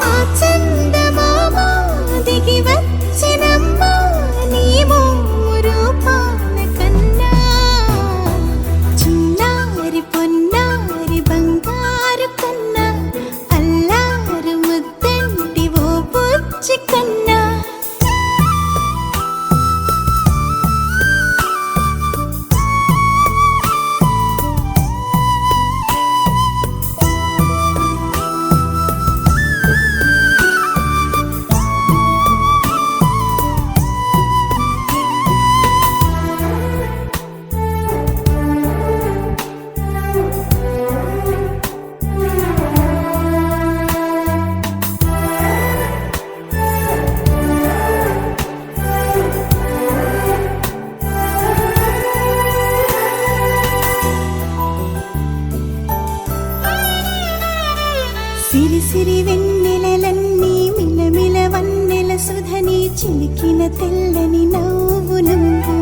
ఆ చందమామ దిగి వచ్చినమ్మా నీ రూపాల కన్నా చిన్నారి పొన్నారి బంగారు కన్నా అల్లారు ముద్దంటి ఓ బుజ్జి కన్నా సిరి సిరి వెన్నెలలన్నీ మిలమిల వన్నెల సుధని చిలికిన తెల్లని నవ్వు నువ్వు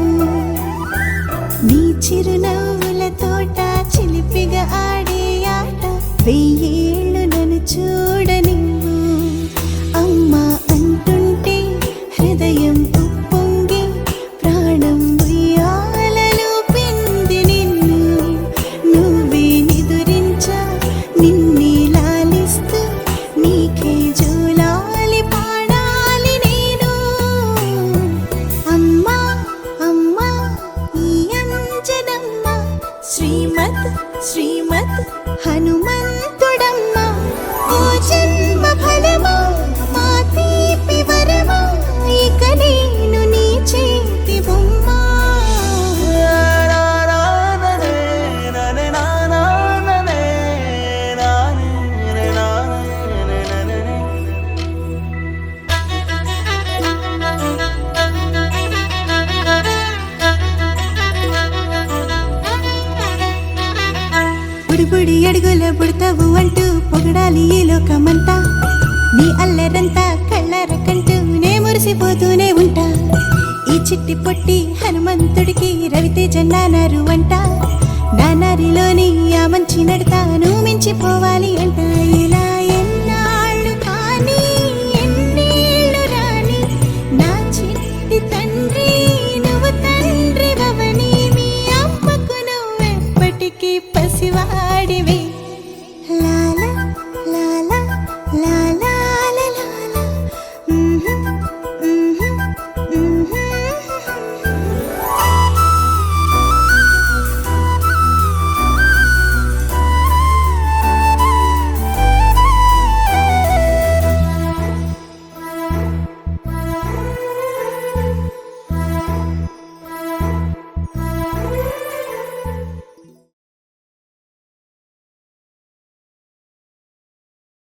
నీ చిరునవ్వుల తోట చిలిపిగా ఆడే ఆట వెయ్యేళ్ళు నన్ను చూడనివ్వు అమ్మా అంటుంటే హృదయం ఉప్పొంగి ప్రాణం ఉయ్యాలలో పిండి నిన్ను నువ్వే నిదురించా నిన్నే నీకే జోలాలి పాడాలి నేను అమ్మా అమ్మా ఈ అంజనమ్మ శ్రీమత్ శ్రీమత్ హనుమంతుడమ్మ ఓ జన్మ ఫలమా మా తీపి వరమా ఇక నేను నీ చేతి బొమ్మ బుడి అడుగుల పుడతావు అంటూ పొగడాలి ఈ లోకమంతా నీ అల్లరంతా కళ్ళార కంటూ నే మురిసిపోతూనే ఉంటా ఈ చిట్టి పొట్టి హనుమంతుడికి రవితేజ నానారు అంట నానారిలోని ఆ మంచి నడతా నువ్వు మించిపోవాలి అంట